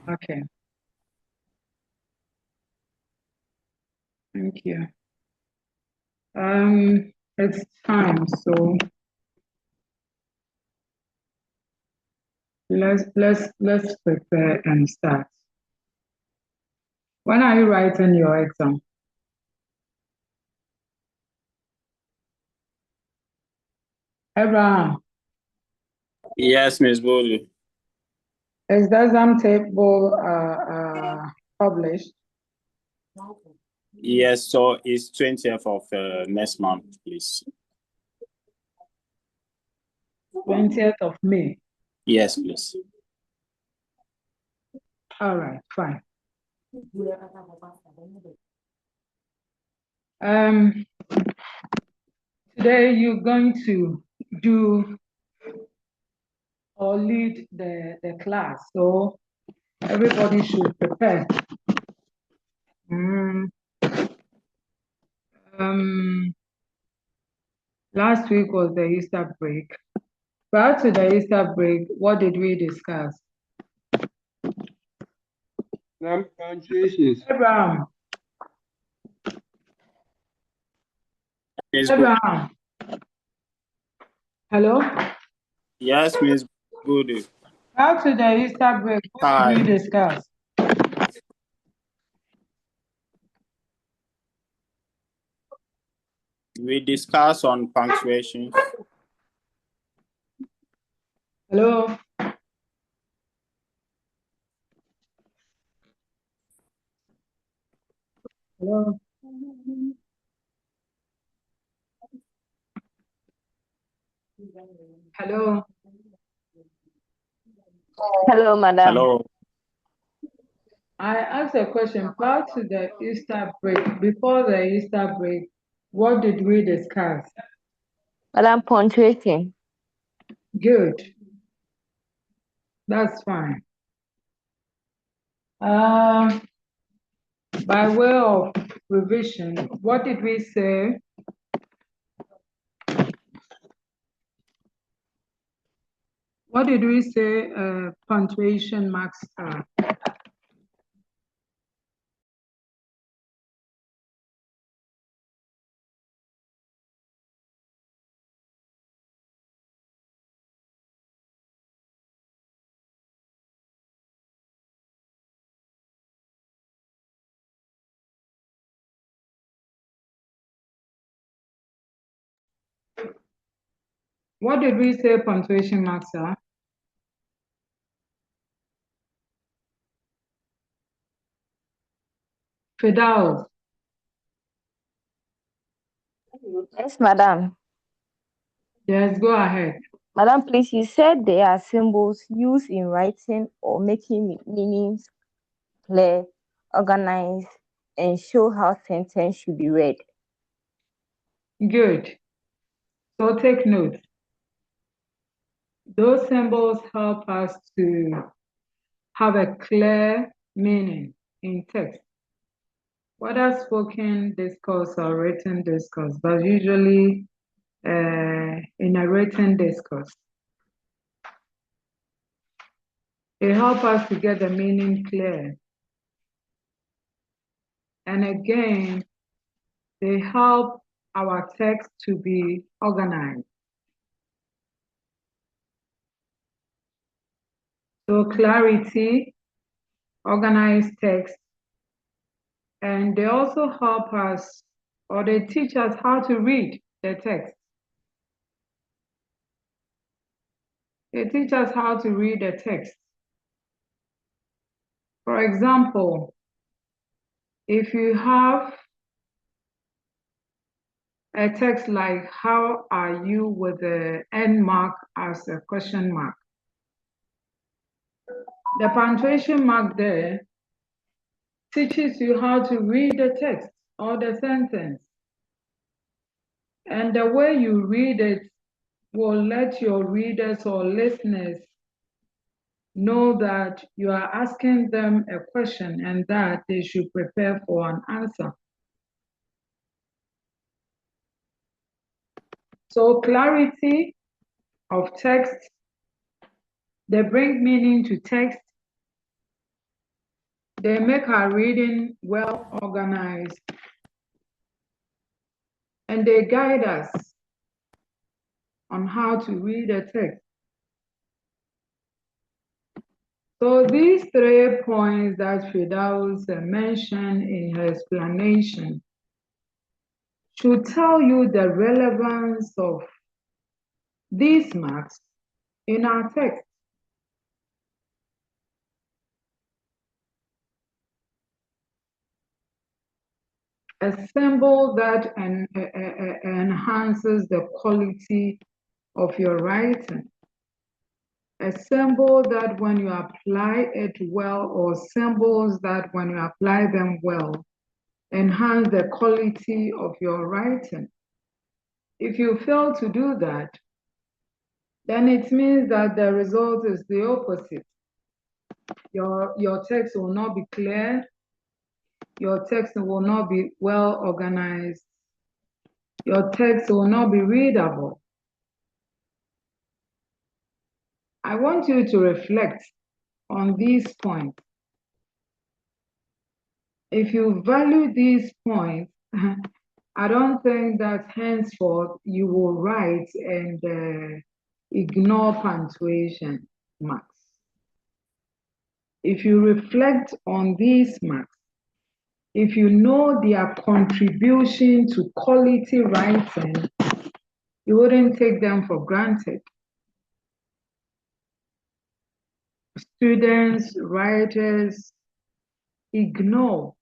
Okay. Thank you. It's time, so let's prepare and start. When are you writing your exam? Abraham, Yes, Miss Budu. is the exam table published? Yes, so it's 20th of next month, please. 20th of May. Yes, please. All right, fine. Today you're going to do or lead the class, so everybody should prepare. Last week was the Easter break. Prior to the Easter break, what did we discuss? Punctuations. Abraham. Miss Abraham. Hello? Yes, Miss Budu. Prior to the Easter break, what did we discuss? We discuss on punctuation. Hello? Hello? Hello? Hello, madam. Hello. I asked a question. Prior to the Easter break, before the Easter break, what did we discuss? Madam, punctuating. Good. That's fine. By way of revision, what did we say? What did we say punctuation marks are? What did we say punctuation marks are? Fidaus. Yes, madam. Yes, go ahead. Madam, please, you said they are symbols used in writing or making meanings clear, organized, and show how sentence should be read. Good. So take note. Those symbols help us to have a clear meaning in text, whether spoken discourse or written discourse, but usually in a written discourse. They help us to get the meaning clear. And again, they help our text to be organized. So clarity, organized text, and they also help us, or they teach us how to read the text. They teach us how to read the text. For example, if you have a text like, how are you, with the end mark as a question mark, the punctuation mark there teaches you how to read the text or the sentence. And the way you read it will let your readers or listeners know that you are asking them a question and that they should prepare for an answer. So clarity of text, they bring meaning to text, They make our reading well organized, and they guide us on how to read a text. So these 3 points that Firdaus mentioned in her explanation should tell you the relevance of these marks in our text. A symbol that enhances the quality of your writing. A symbol that when you apply it well, or symbols that when you apply them well, enhance the quality of your writing. If you fail to do that, then it means that the result is the opposite. Your text will not be clear, your text will not be well organized, your text will not be readable. I want you to reflect on these points. If you value these points, I don't think that henceforth you will write and ignore punctuation marks. If you reflect on these marks, if you know their contribution to quality writing, you wouldn't take them for granted. Students, writers ignore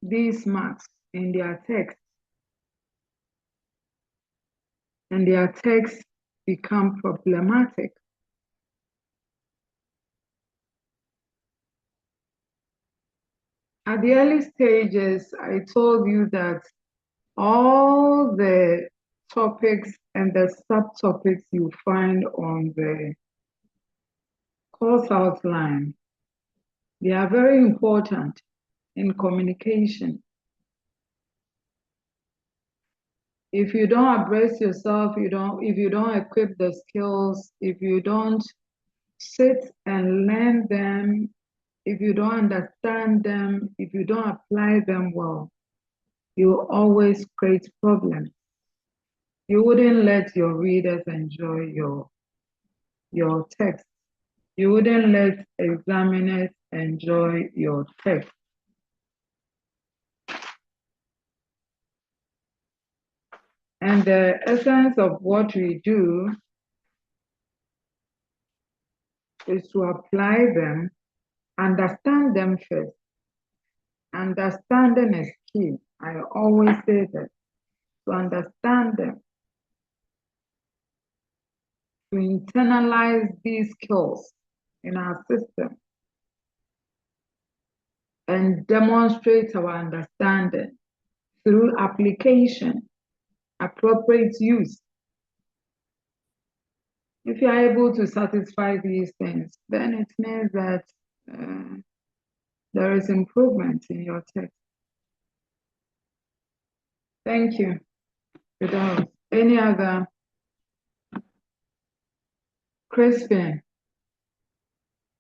these marks in their text, and their texts become problematic. At the early stages, I told you that all the topics and the subtopics you find on the course outline, they are very important in communication. If you don't address yourself, if you don't equip the skills, if you don't sit and learn them, if you don't understand them, if you don't apply them well, you always create problems. You wouldn't let your readers enjoy your text. You wouldn't let examiners enjoy your text. And the essence of what we do is to apply them, understand them first. Understanding is key. I always say that. To understand them, to internalize these skills in our system, and demonstrate our understanding through application, appropriate use. If you are able to satisfy these things, then it means that there is improvement in your text. Thank you. Without any other? Crispin,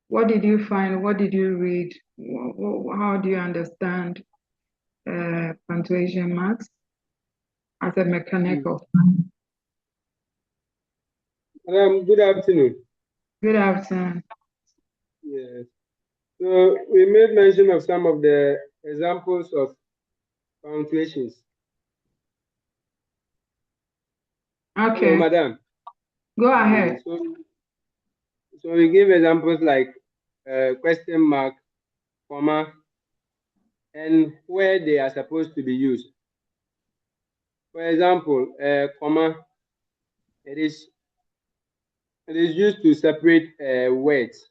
what did you find? What did you read? How do you understand punctuation marks as a mechanical? Good afternoon. Good afternoon. Yes. So we made mention of some of the examples of punctuations. Okay. Hello, madam. Go ahead. So we give examples like question mark, comma, and where they are supposed to be used. For example, comma, it is used to separate words,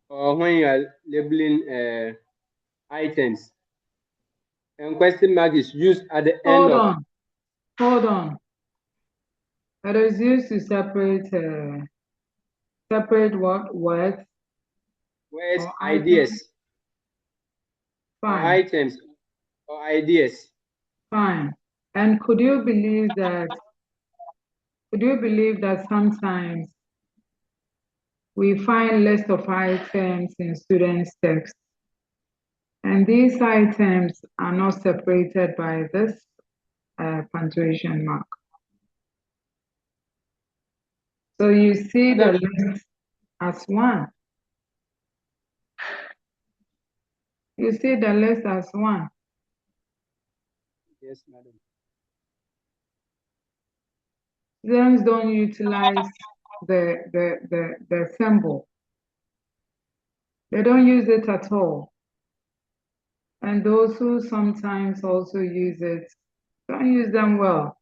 or when you are labeling items. And question mark is used at the end of. Hold on. It is used to separate what? Words? Words, or ideas. Fine. Or items or ideas. Fine. And could you believe that sometimes we find list of items in students' text, And these items are not separated by this punctuation mark. So you see the list as one. You see the list as one. Yes, madam. Students don't utilize the symbol. They don't use it at all. And those who sometimes also use it, don't use them well.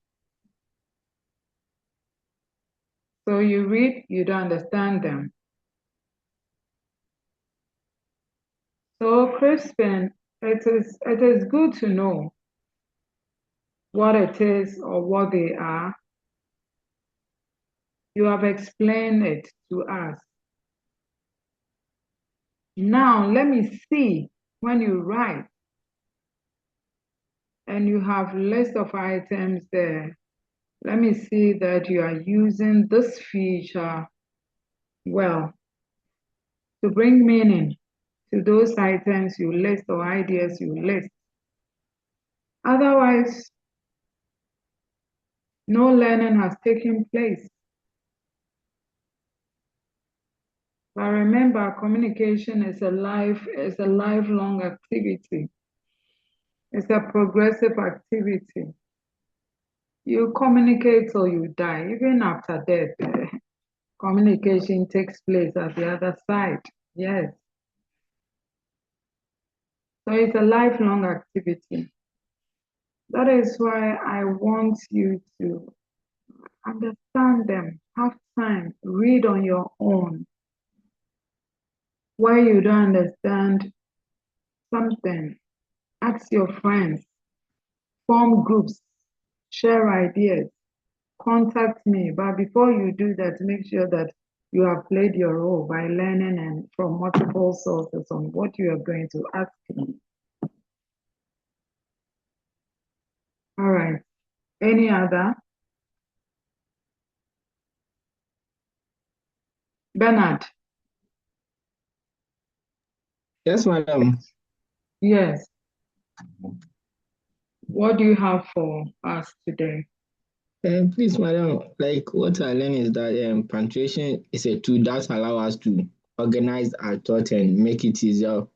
So you read, you don't understand them. So Crispin, it is good to know what it is or what they are. You have explained it to us. Now let me see when you write and you have list of items there. Let me see that you are using this feature well to bring meaning to those items you list or ideas you list. Otherwise, no learning has taken place. But remember, communication is a lifelong activity. It's a progressive activity. You communicate till you die, even after death. Communication takes place at the other side. Yes. So it's a lifelong activity. That is why I want you to understand them, have time, read on your own. Why you don't understand something, ask your friends, form groups, share ideas, contact me. But before you do that, make sure that you have played your role by learning and from multiple sources on what you are going to ask me. All right. Any other? Bernard? Yes, madam. Yes. What do you have for us today? Please, madam, like what I learned is that punctuation is a tool that allows us to organize our thought and make it easier to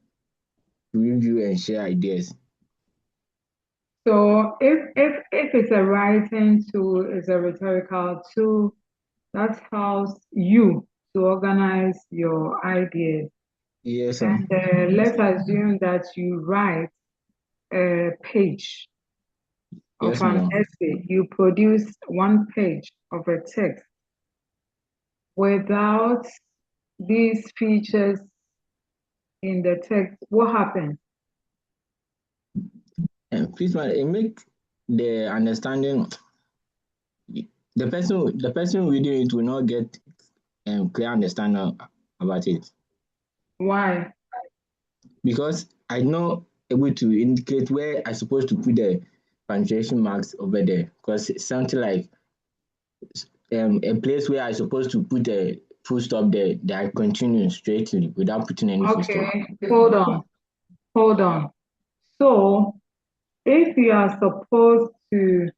review and share ideas. So if it's a writing tool, it's a rhetorical tool, that helps you to organize your ideas. Yes, sir. And let's assume that you write a page of Yes, an madam. essay. You produce one page of a text. Without these features in the text, what happens? Please, madam, it make the understanding the person reading it will not get clear understanding about it Why? because I'm not able to indicate where I supposed to put the punctuation marks over there because it's something like a place where I supposed to put a full stop there that I continue straightly without putting any full stop. Okay, hold on. So if you are supposed to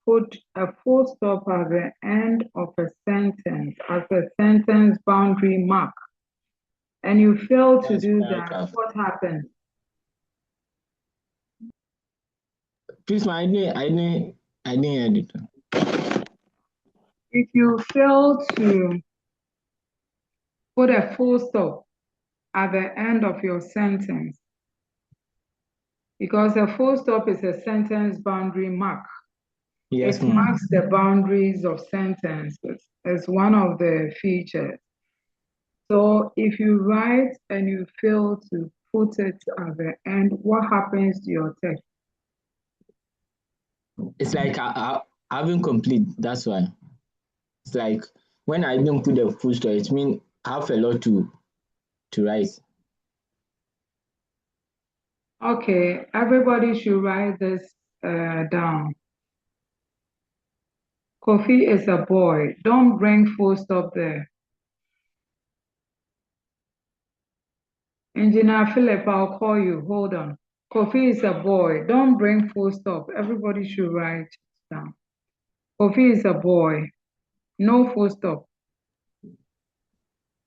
put a full stop at the end of a sentence as a sentence boundary mark, and you fail to Yes, do that, paragraph. what happens? Please, I didn't edit. If you fail to put a full stop at the end of your sentence, because a full stop is a sentence boundary mark. Yes, It ma'am. marks the boundaries of sentences as one of the features. So if you write and you fail to put it at the end, what happens to your text? It's like I haven't complete. That's why. It's like when I didn't put the full stop, it means I have a lot to write. Okay, everybody should write this down. Kofi is a boy. Don't bring full stop there. Engineer Philip, I'll call you. Hold on. Kofi is a boy. Don't bring full stop. Everybody should write it down. Kofi is a boy. No full stop.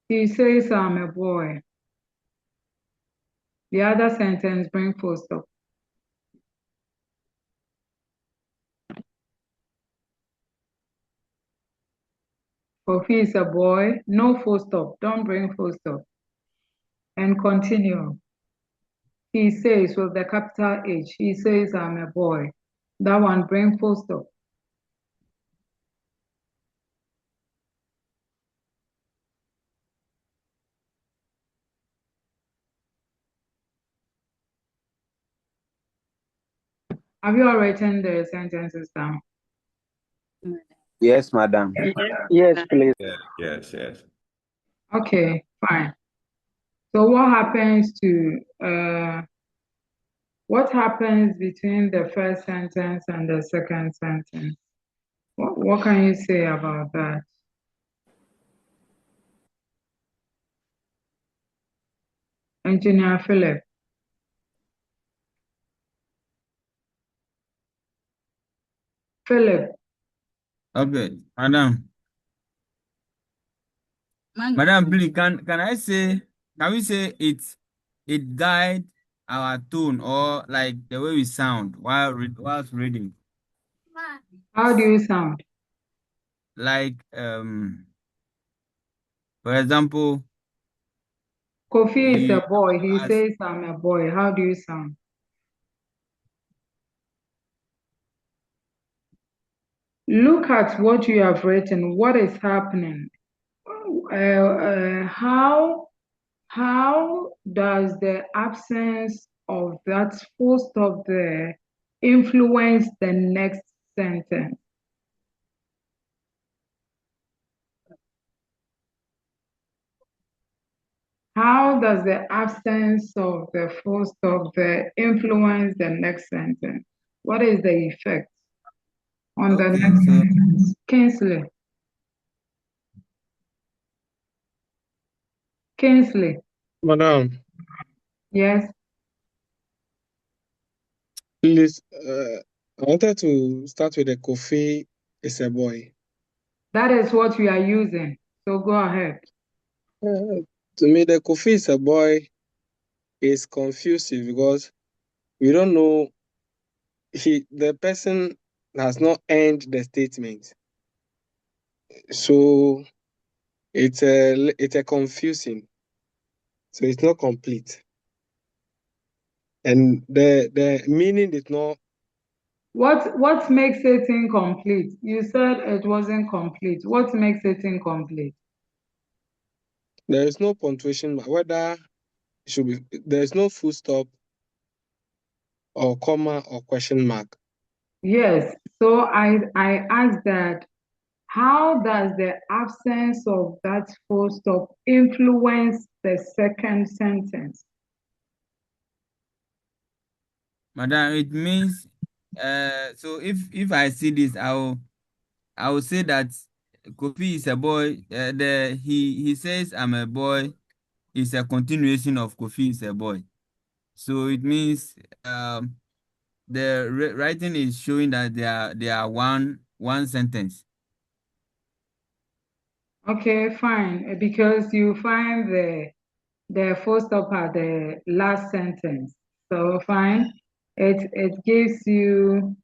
He says I'm a boy. The other sentence, bring full stop. Kofi is a boy. No full stop. Don't bring full stop. And continue. He says with the capital H. He says I'm a boy. That one, bring full stop. Have you all written the sentences down? Yes, madam. Yes, please. Yes. Okay, fine. So what happens between the first sentence and the second sentence? What can you say about that? Engineer Philip. Philip. Okay, madam. Madam, please, can we say it guide our tone or like the way we sound whilst reading? How do you sound? Like for example, Kofi is he a boy. He as says I'm a boy. How do you sound? Look at what you have written. What is happening? How does the absence of that full stop there influence the next sentence? How does the absence of the full stop there influence the next sentence? What is the effect on the okay, next so sentence? Kingsley, Madam, yes, please, I wanted to start with the Kofi is a boy. that is what we are using. So go ahead. To me, the Kofi is a boy is confusing because we don't know the person has not earned the statement. So it's a confusing. So it's not complete. And the meaning is not. What makes it incomplete? You said it wasn't complete. What makes it incomplete? There is no punctuation, whether it should be, there is no full stop or comma or question mark. Yes. So I asked that how does the absence of that full stop influence the second sentence? madam, it means so if I see this, I will say that Kofi is a boy. He says I'm a boy is a continuation of Kofi is a boy. So it means the writing is showing that they are one sentence. Okay, fine. Because you find the full stop at the last sentence. So fine. It gives you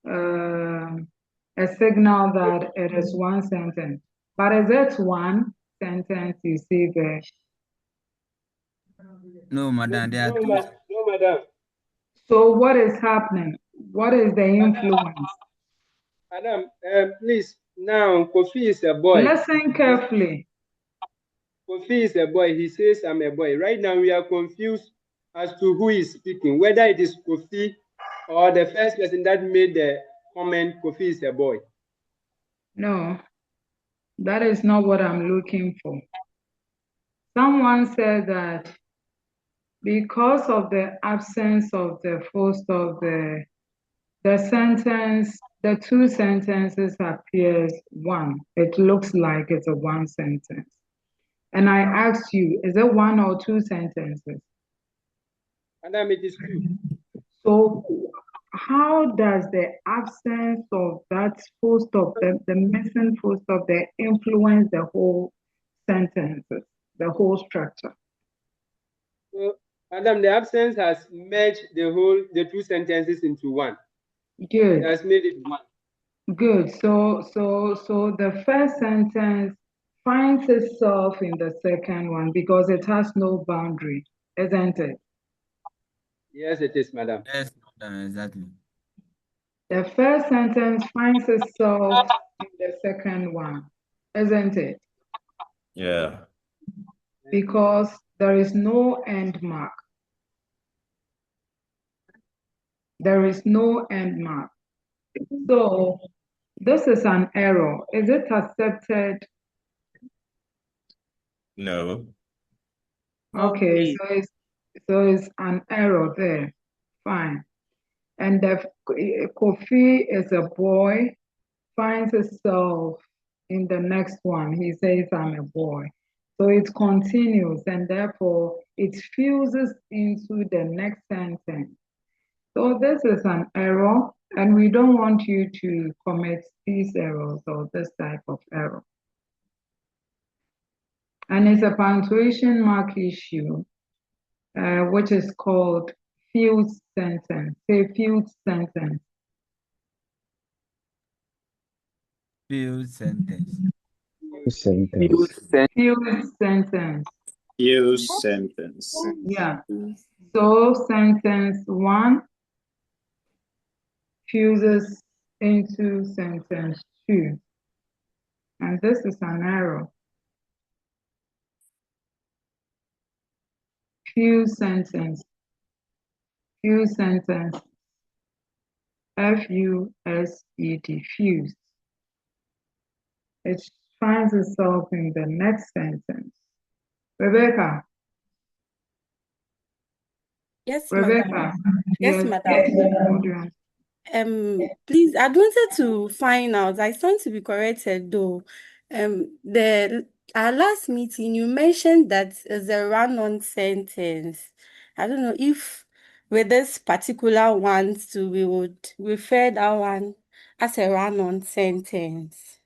a signal that it is one sentence. But is it one sentence you see there? No, madam, there are No, two. no, madam. So what is happening? What is the influence? Madam, please, now Kofi is a boy. Listen carefully. Kofi is a boy. He says, I'm a boy. Right now, we are confused as to who is speaking, whether it is Kofi or the first person that made the comment, Kofi is a boy. No, that is not what I'm looking for. Someone said that because of the absence of the full stop, the two sentences appears one. It looks like it's a one sentence. And I asked you, is it one or two sentences? Madam, it is 2. So how does the absence of that full stop, the missing full stop there, influence the whole sentences, the whole structure? So, Madam, the absence has merged the 2 sentences into one. Good. It has made it one. Good. So the first sentence finds itself in the second one because it has no boundary, isn't it? Yes, it is, Madam. Yes, madam, exactly. The first sentence finds itself in the second one, isn't it? Yeah. Because there is no end mark. There is no end mark. So this is an error. Is it accepted? No. Okay, so it's an error there. Fine. And the Kofi is a boy, finds himself in the next one. He says, I'm a boy. So it continues and therefore it fuses into the next sentence. So this is an error and we don't want you to commit these errors or this type of error. And it's a punctuation mark issue, which is called fused sentence. Say fused sentence. Fused sentence. Fused sentence. Use sentence. Yeah. So sentence 1 fuses into sentence 2. And this is an error. Fused sentence. Fused sentence. F-U-S-E-D. Fused. It finds itself in the next sentence. Rebecca. Yes, Rebecca. madam. Yes, madam. Yes. Please, I wanted to find out. I stand to be corrected though. Our last meeting, you mentioned that is a run-on sentence. I don't know if with this particular one too, we would refer that one as a run-on sentence.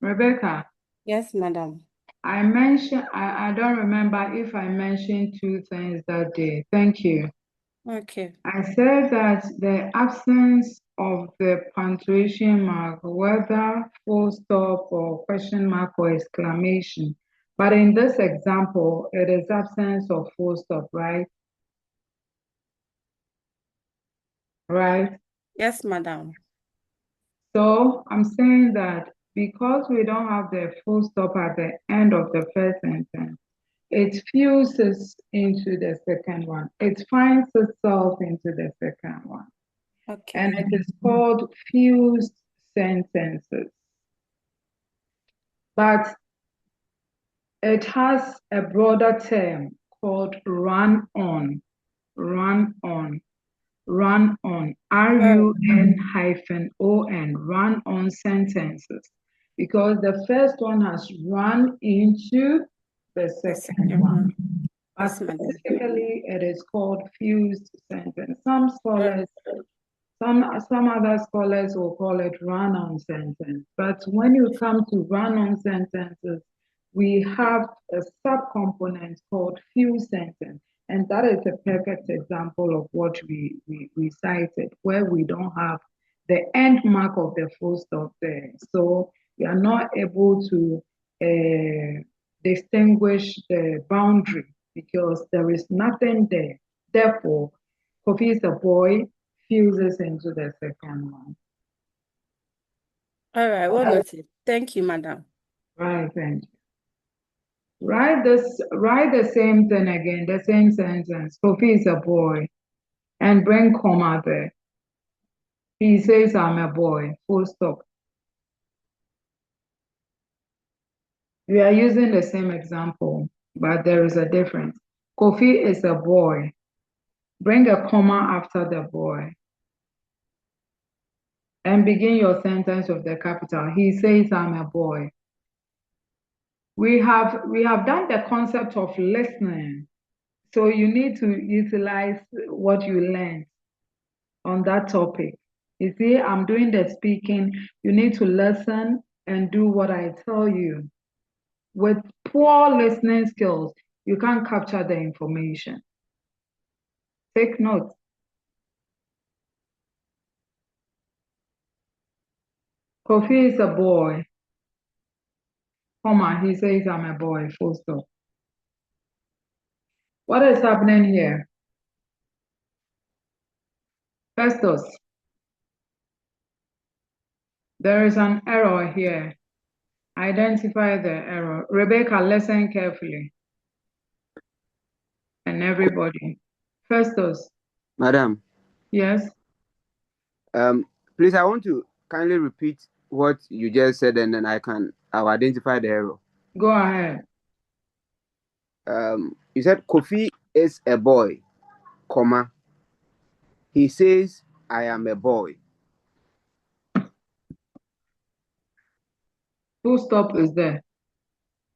Rebecca. Yes, madam. I mentioned, I don't remember if I mentioned 2 things that day. Thank you. Okay. I said that the absence of the punctuation mark, whether full stop or question mark or exclamation, but in this example, it is absence of full stop, right? Right? Yes, madam. So I'm saying that because we don't have the full stop at the end of the first sentence, it fuses into the second one. It finds itself into the second one. Okay. And it is called fused sentences. But it has a broader term called run on, run on, run on, RUN-ON, run on sentences. Because the first one has run into the second one. But specifically, it is called fused sentence. Some scholars, some other scholars will call it run-on sentence. But when you come to run-on sentences, we have a subcomponent called fused sentence. And that is a perfect example of what we cited, where we don't have the end mark of the full stop there. So we are not able to distinguish the boundary because there is nothing there. Therefore, Kofi is a boy, fuses into the second one. All right, well noted. Thank you, madam. Right, thank you. Write the same thing again, the same sentence. Kofi is a boy, and bring comma there. He says, I'm a boy, full stop. We are using the same example, but there is a difference. Kofi is a boy. Bring a comma after the boy. And begin your sentence with the capital. He says, I'm a boy. We have done the concept of listening. So you need to utilize what you learned on that topic. You see, I'm doing the speaking. You need to listen and do what I tell you. With poor listening skills, you can't capture the information. Take note. Kofi is a boy. Comma, he says I'm a boy, full stop. What is happening here? Festus, there is an error here. Identify the error. Rebecca, listen carefully. And everybody. Festus, Madam, yes? please, I want to kindly repeat what you just said, and then I'll identify the error. Go ahead. You said Kofi is a boy, comma. He says, I am a boy. Full stop is there.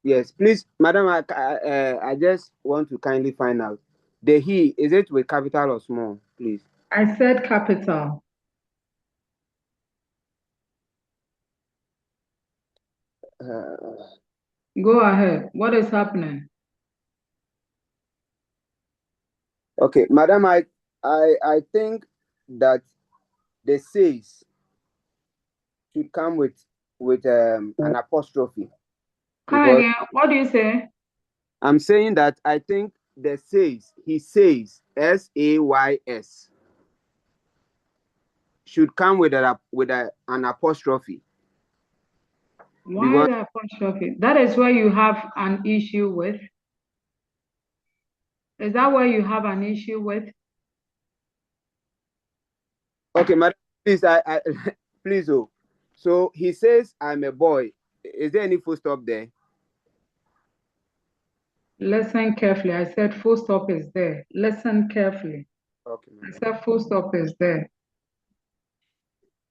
Yes, please, madam, I just want to kindly find out. The he, is it with capital or small, please? I said capital. Go ahead. What is happening? Okay, madam, I think that the says should come with an apostrophe. Come again. What do you say? I'm saying that I think the says, he says, S-A-Y-S, should come with an apostrophe. Why Because, the apostrophe? That is where you have an issue with. Is that where you have an issue with? okay, madam, please, I please, oh. So he says, I'm a boy. Is there any full stop there? Listen carefully. I said full stop is there. Listen carefully. Okay, I said full stop is there.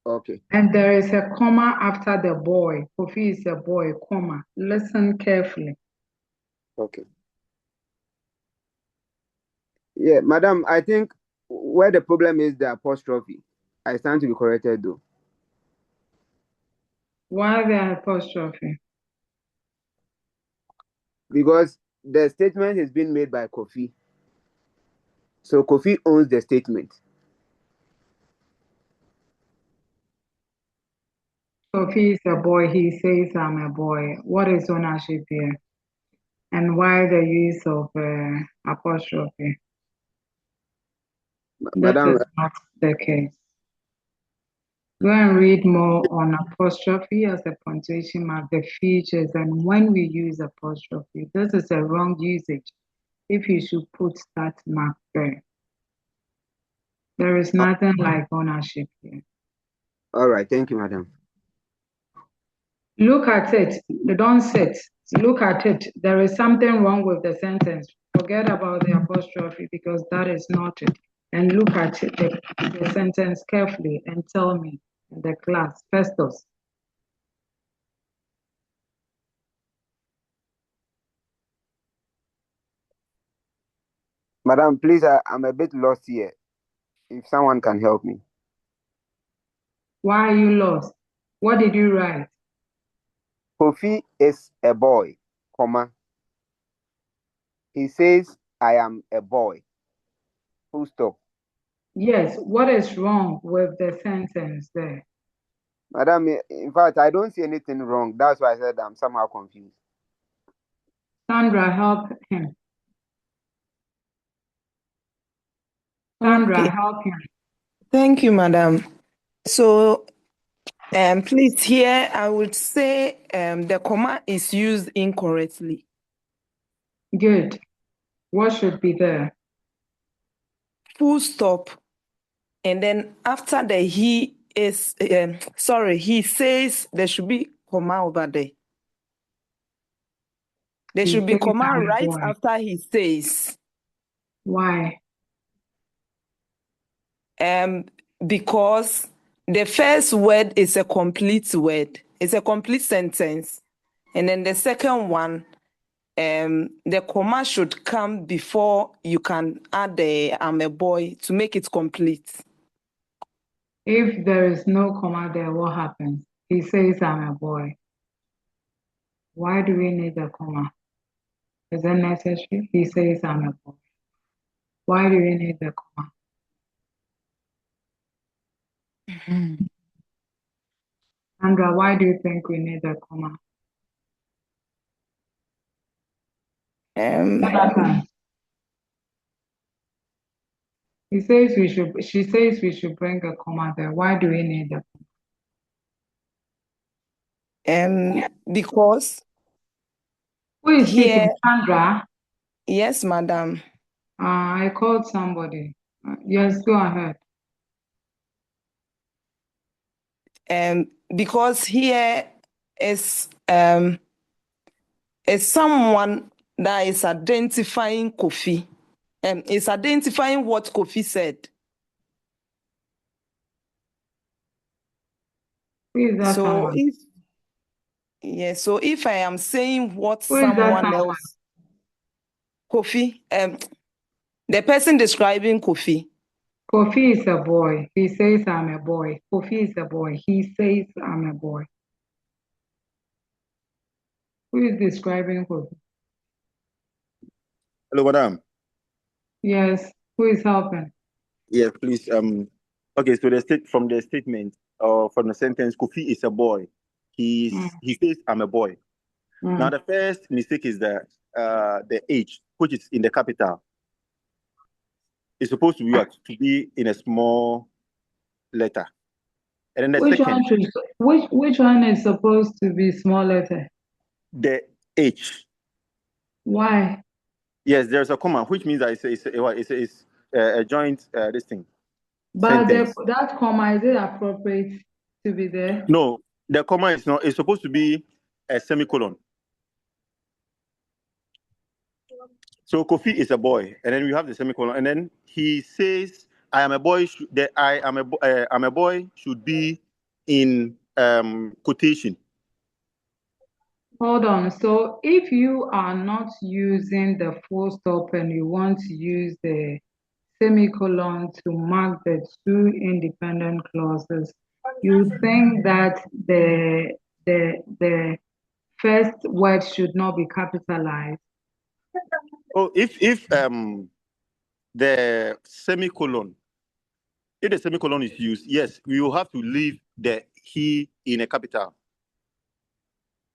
okay. And there is a comma after the boy. Kofi is a boy, comma. Listen carefully. Okay. Yeah, madam, I think where the problem is the apostrophe. I stand to be corrected though. Why the apostrophe? Because the statement has been made by Kofi. So Kofi owns the statement. Kofi is a boy. He says I'm a boy. What is ownership here? And why the use of apostrophe? That Madam, is not the case. Go and read more on apostrophe as a punctuation mark, the features, and when we use apostrophe. This is a wrong usage if you should put that mark there. There is nothing like ownership here. all right, thank you, madam. Look at it. Don't sit. Look at it. There is something wrong with the sentence. Forget about the apostrophe because that is not it. And look at it, the sentence carefully and tell me in the class. Festus. Madam, please, I'm a bit lost here. If someone can help me. Why are you lost? What did you write? Kofi is a boy, comma. He says, I am a boy. Full stop. Yes, what is wrong with the sentence there? Madam, in fact, I don't see anything wrong. That's why I said I'm somehow confused. Sandra, help him. Sandra, Okay. help him. Thank you, madam. So, please, here I would say the comma is used incorrectly. Good. What should be there? Full stop. And then after the he is, he says there should be comma over there. There should be comma right after he says. Why? Because the first word is a complete word. It's a complete sentence. And then the second one the comma should come before you can add the I'm a boy to make it complete. If there is no comma there, what happens? He says, I'm a boy. Why do we need a comma? Is that necessary? He says, I'm a boy. Why do we need the comma? Sandra, why do you think we need a comma? Jonathan, she says we should bring a comma there. Why do we need a comma? Because Who is here, speaking? Sandra? yes, madam. I called somebody. Yes, go ahead. Because here is someone that is identifying Kofi. Is identifying what Kofi said. Who is that So someone? so if I am saying what Who is that someone someone? else, Kofi, the person describing Kofi. Kofi is a boy. He says, I'm a boy. Kofi is a boy. He says, I'm a boy. Who is describing Kofi? Hello, madam. Yes. Who is helping? Yes, please. Okay, so from the statement or from the sentence, Kofi is a boy. He says, I'm a boy. Now, the first mistake is that the H, which is in the capital, is supposed to be in a small letter. And then the second, which one is supposed to be small letter? the H. Why? Yes, there's a comma, which means that it's a joint this thing. But sentence. that comma, is it appropriate to be there? No, the comma is not. It's supposed to be a semicolon. So Kofi is a boy, and then we have the semicolon, and then he says, "I am a boy." I'm a boy should be in quotation. Hold on. So if you are not using the full stop and you want to use the semicolon to mark the two independent clauses, you think that the first word should not be capitalized? Oh, if the semicolon, if the semicolon is used, yes, we will have to leave the he in a capital.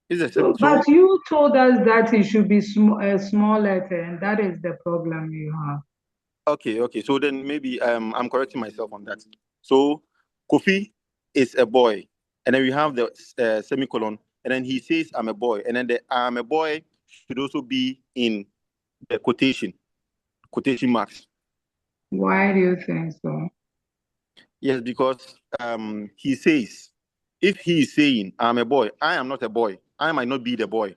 But you told us that it should be a small letter, and that is the problem you have. Okay. So then maybe I'm correcting myself on that. So Kofi is a boy, and then we have the semicolon, and then he says, "I'm a boy," and then the "I'm a boy" should also be in the quotation marks. Why do you think so? Yes, because he says, if he is saying, "I'm a boy," I am not a boy. I might not be the boy.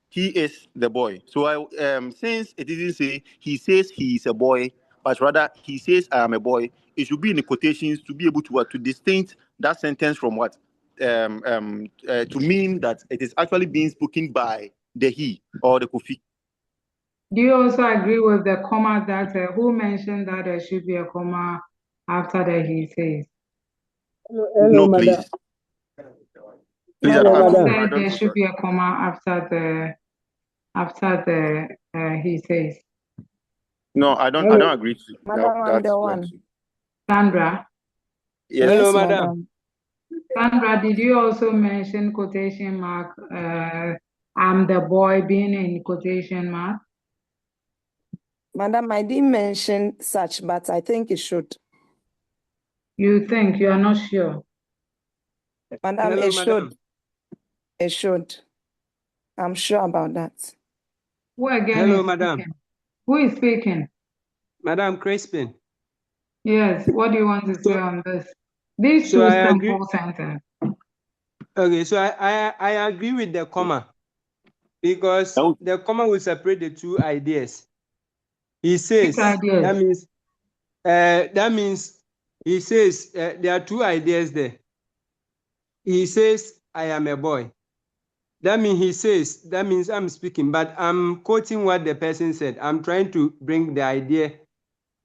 He is the boy. So since it didn't say he says he is a boy, but rather he says I am a boy, it should be in the quotations to be able to distinct that sentence from what to mean that it is actually being spoken by the he or the Kofi. Do you also agree with the comma that who mentioned that there should be a comma after the he says? No, please. Please, Who said there should be a comma after the he says? No, I don't agree to that one. Sandra? Yes. Hello, madam. Sandra, did you also mention quotation mark, I'm the boy being in quotation mark? Madam, I didn't mention such, but I think it should. You think? You are not sure? Madam, Hello, it madam. should. It should. I'm sure about that. Who again Hello, is madam. speaking? Who is speaking? Madam Crispin. Yes, what do you want to say on this? These two simple sentences. Okay, so I agree with the comma because the comma will separate the two ideas. He says that means he says there are two ideas there. He says I am a boy, That means I'm speaking, but I'm quoting what the person said. I'm trying to bring the idea,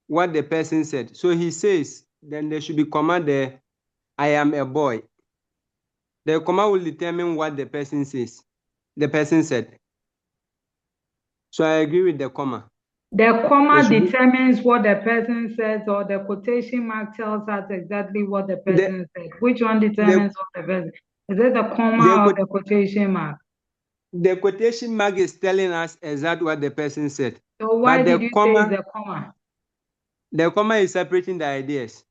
what the person said. So he says, then there should be comma there, I am a boy. The comma will determine what the person says. The person said. So I agree with the comma. The comma There should be- determines what the person says, or the quotation mark tells us exactly what the person said. Which one determines what the person? Is it the comma or the quotation mark? The quotation mark is telling us exactly what the person said. So why But did you say the comma? The comma is separating the ideas.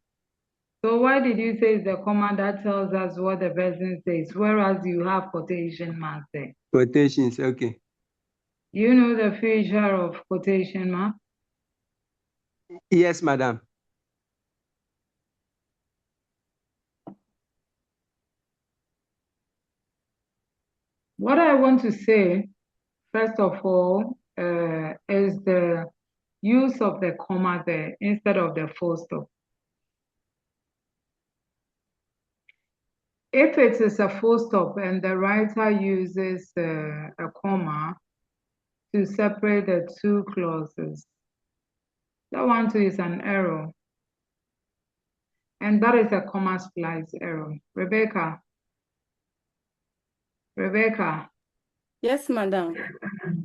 So why did you say it's the comma that tells us what the person says, whereas you have quotation marks there? Quotations, okay. You know the feature of quotation mark? Yes, madam. What I want to say, first of all, is the use of the comma there instead of the full stop. If it is a full stop and the writer uses a comma to separate the two clauses, that one too is an error. And that is a comma splice error. Rebecca. Yes, madam.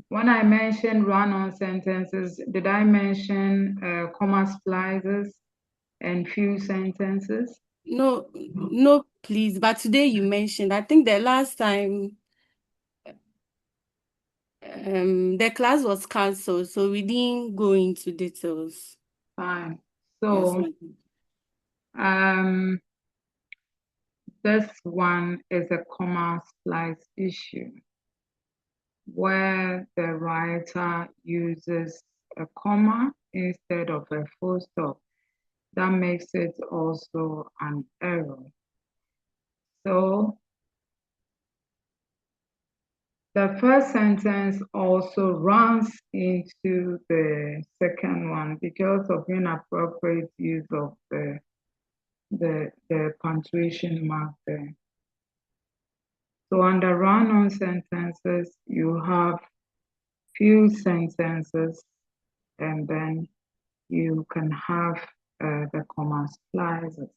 When I mentioned run-on sentences, did I mention comma splices and few sentences? No, please. But today you mentioned, I think the last time the class was cancelled, so we didn't go into details. Fine. Yes, So this one is a comma splice issue where the writer uses a comma instead of a full stop. That makes it also an error. So the first sentence also runs into the second one because of inappropriate use of the punctuation mark there. So under run-on sentences, you have few sentences, and then you can have the comma splices.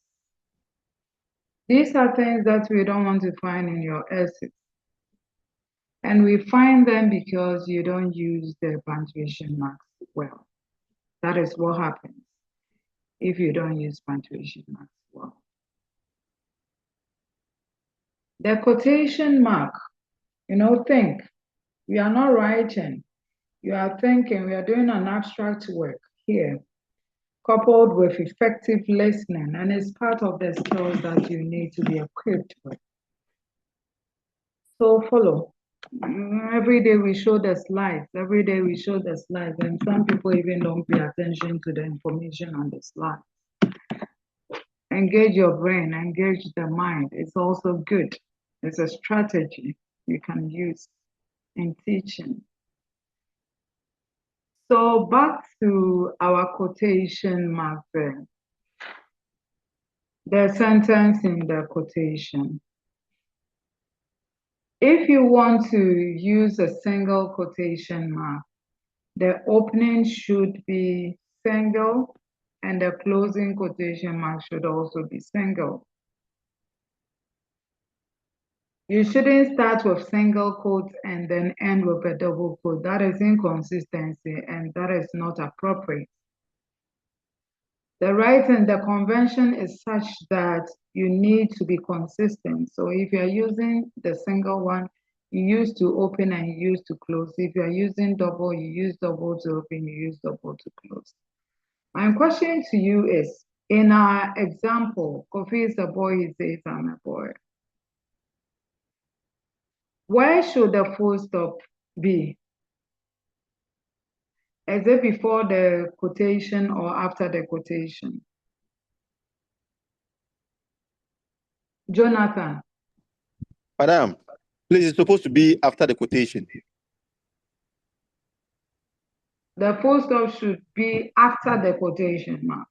These are things that we don't want to find in your essays. And we find them because you don't use the punctuation marks well. That is what happens if you don't use punctuation marks well. The quotation mark, think. We are not writing. You are thinking. We are doing an abstract work here, coupled with effective listening, and it's part of the skills that you need to be equipped with. So follow. Every day we show the slides. And some people even don't pay attention to the information on the slides. Engage your brain, engage the mind. It's also good. It's a strategy you can use in teaching. So back to our quotation mark there. The sentence in the quotation. If you want to use a single quotation mark, the opening should be single and the closing quotation mark should also be single. You shouldn't start with single quotes and then end with a double quote. That is inconsistency and that is not appropriate. The writing, the convention is such that you need to be consistent. So if you're using the single one, you use to open and you use to close. If you're using double, you use double to open, you use double to close. My question to you is, in our example, Kofi is a boy, he says I'm a boy. Where should the full stop be? Is it before the quotation or after the quotation? Jonathan. Madam, please, it's supposed to be after the quotation. The full stop should be after the quotation mark.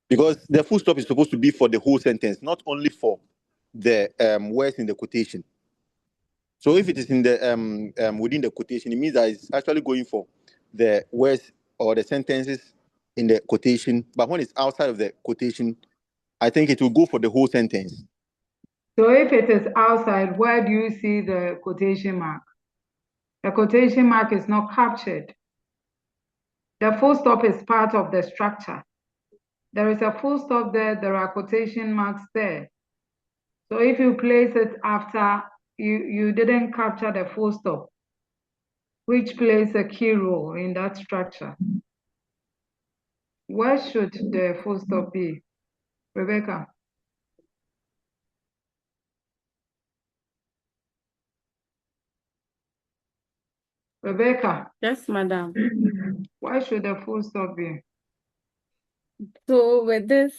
Because the full stop is supposed to be for the whole sentence, not only for the words in the quotation. So if it is in the within the quotation, it means that it's actually going for the words or the sentences in the quotation. But when it's outside of the quotation, I think it will go for the whole sentence. So if it is outside, where do you see the quotation mark? The quotation mark is not captured. The full stop is part of the structure. There is a full stop there are quotation marks there. So if you place it after, you didn't capture the full stop, which plays a key role in that structure. Where should the full stop be? Rebecca? Rebecca? Yes, madam. Why should the full stop be? So with this,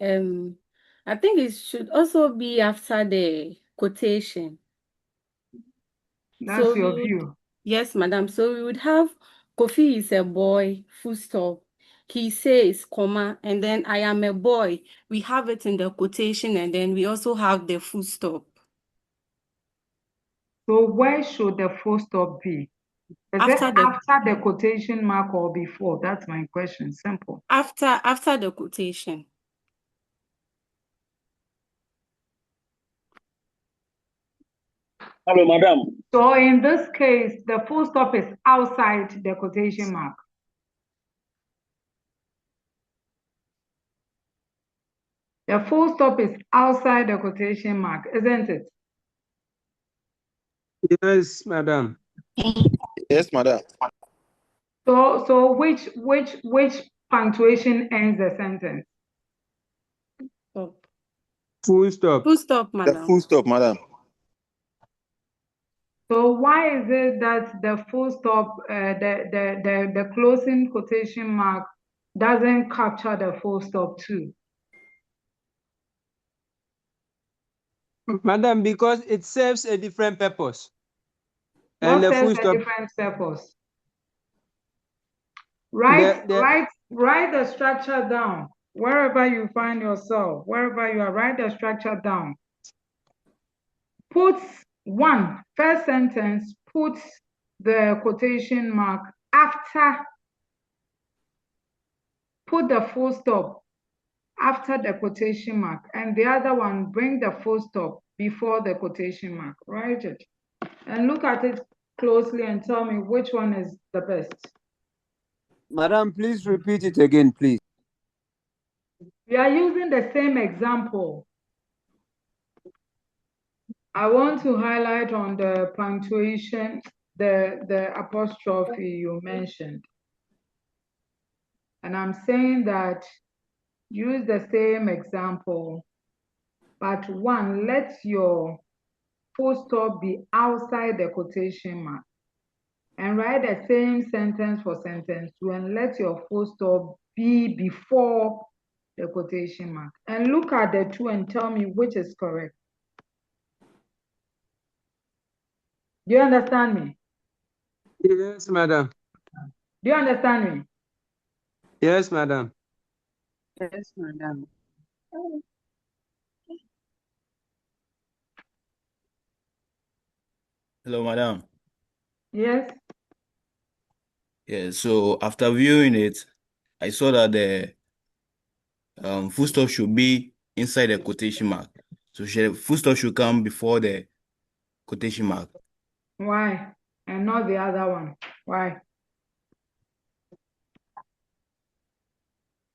I think it should also be after the quotation. That's So your we would, view. yes, madam. So we would have Kofi is a boy, full stop. He says, comma, and then I am a boy. We have it in the quotation, and then we also have the full stop. So where should the full stop be? Is it after the quotation mark or before? That's my question. Simple. After the quotation. Hello, madam. So in this case, the full stop is outside the quotation mark. The full stop is outside the quotation mark, isn't it? Yes, madam. Yes, madam. So which punctuation ends the sentence? Full stop. Full stop, madam. The full stop, madam. So why is it that the full stop, the closing quotation mark doesn't capture the full stop too? Madam, because it serves a different purpose. What serves a different purpose? Write the structure down. Wherever you find yourself, wherever you are, write the structure down. Put first sentence, put the quotation mark after, put the full stop after the quotation mark, and the other one, bring the full stop before the quotation mark. Write it and look at it closely and tell me which one is the best. Madam, please repeat it again, please. We are using the same example. I want to highlight on the punctuation, the apostrophe you mentioned. And I'm saying that use the same example, but one, let your full stop be outside the quotation mark. And write the same sentence for sentence two, and let your full stop be before the quotation mark. And look at the two and tell me which is correct. Do you understand me? Yes, madam. Do you understand me? Yes, madam. Yes, madam. Hello, madam. Yes. Yeah, so after viewing it, I saw that the full stop should be inside the quotation mark. So full stop should come before the quotation mark. Why? And not the other one. Why?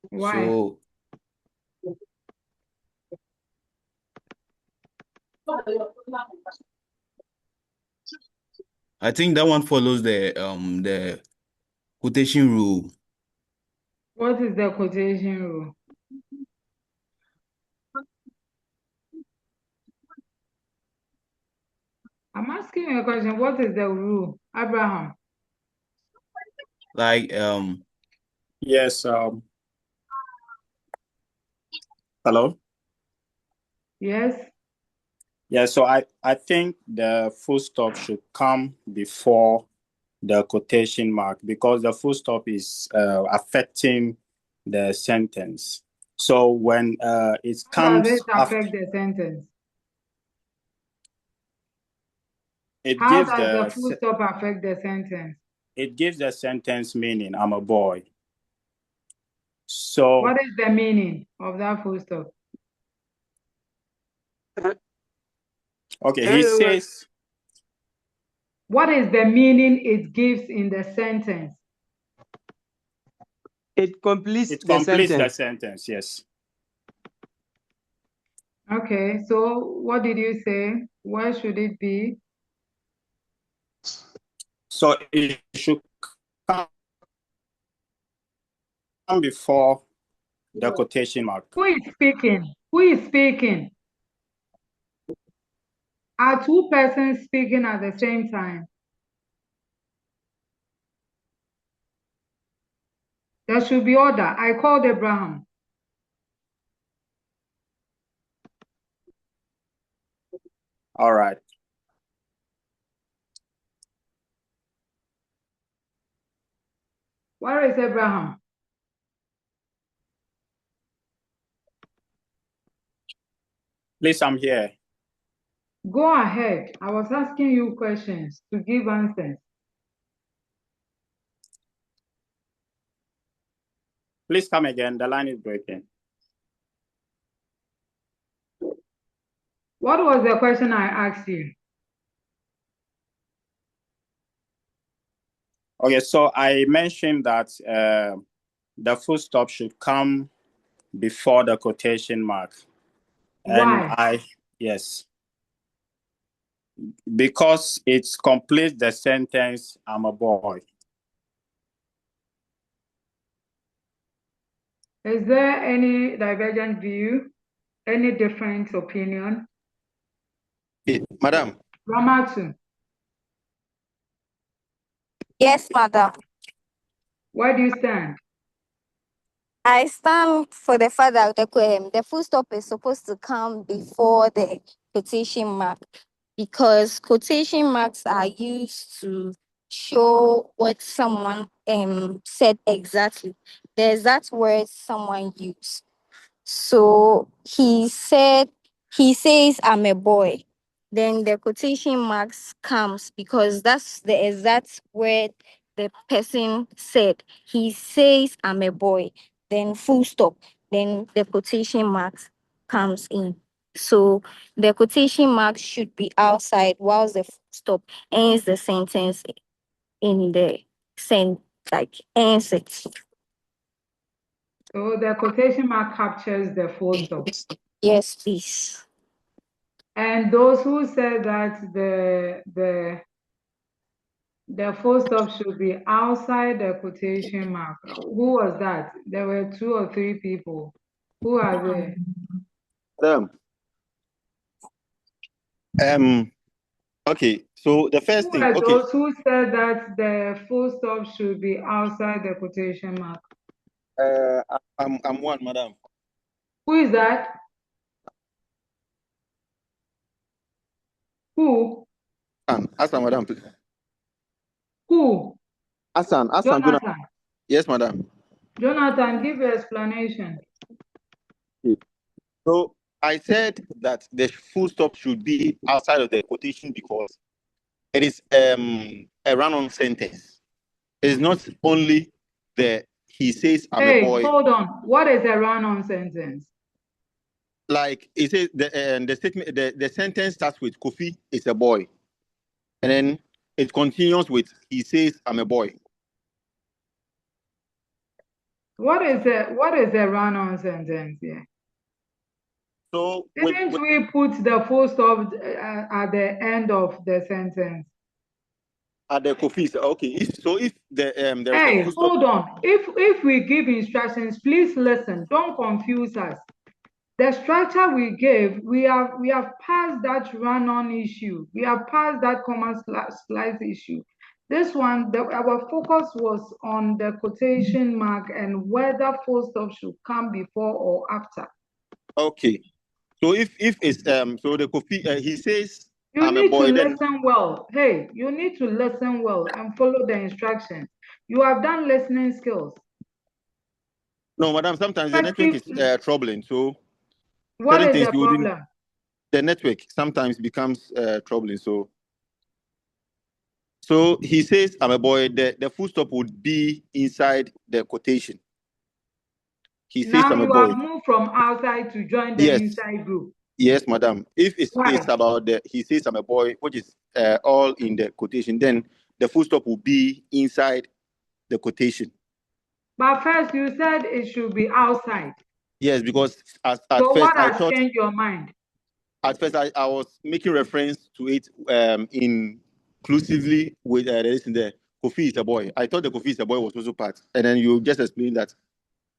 Why? So I think that one follows the quotation rule. What is the quotation rule? I'm asking you a question. What is the rule, Abraham? Like Yes. Hello. Yes. Yeah. So I think the full stop should come before the quotation mark because the full stop is affecting the sentence. So when it How comes does it after, affect the sentence? It How gives does the the full se- stop affect the sentence? it gives the sentence meaning. I'm a boy. So What is the meaning of that full stop? okay, he says What is the meaning it gives in the sentence? It completes it the completes the sentence. sentence. Yes. Okay, so what did you say? Where should it be? So it should come before the quotation mark. Who is speaking? Who is speaking? Are two persons speaking at the same time? There should be order. I called Abraham. All right. Where is Abraham? Please, I'm here. Go ahead. I was asking you questions to give answers. Please come again. The line is breaking. What was the question I asked you? Okay, so I mentioned that the full stop should come before the quotation mark. Why? Yes, because it completes the sentence, I'm a boy. Is there any divergent view? Any different opinion? Madam. Ramatu, Yes, madam. where do you stand? I stand for the fact that the full stop is supposed to come before the quotation mark because quotation marks are used to show what someone said exactly, the exact words someone used. So he says I'm a boy. Then the quotation marks comes because that's the exact word the person said. He says I'm a boy. Then full stop. Then the quotation marks comes in. So the quotation marks should be outside whilst the full stop ends the sentence in the ends it. So the quotation mark captures the full stop. Yes, please. And those who said that the full stop should be outside the quotation mark. Who was that? There were 2 or 3 people. Who are they? Okay, so the first Who thing, are okay. those who said that the full stop should be outside the quotation mark? I'm one, madam. Who is that? Who? Hassan, madam, please. Who? Hassan, Jonathan. Yes, madam. Jonathan, give your explanation. So I said that the full stop should be outside of the quotation because it is a run-on sentence. It is not only he says I'm a boy. Hold on. What is a run-on sentence? Like it says the statement, the sentence starts with Kofi is a boy, and then it continues with he says I'm a boy. What is a run-on sentence here? So didn't we put the full stop at the end of the sentence? At the Kofi, okay. If the there hey, is a full stop. hold on. If we give instructions, please listen. Don't confuse us. The structure we gave, we have passed that run-on issue. We have passed that comma slice issue. This one, our focus was on the quotation mark and whether full stop should come before or after. Okay. So if it's so the Kofi he says you I'm a need boy, to then listen well. Hey, you need to listen well and follow the instructions. You have done listening skills. no, madam. Sometimes the network is troubling. So what is the problem? The network sometimes becomes troubling. So So he says, I'm a boy. The full stop would be inside the quotation. He says, Now I'm a you boy. have moved from outside to join the Yes. inside group. Yes, madam. If it's Why? about he says, I'm a boy, which is all in the quotation, then the full stop will be inside the quotation. But first you said it should be outside. Yes, because at So first what I has thought, changed your mind? at first I was making reference to it inclusively with the listen there. Kofi is a boy. I thought the Kofi is a boy was also part, and then you just explained that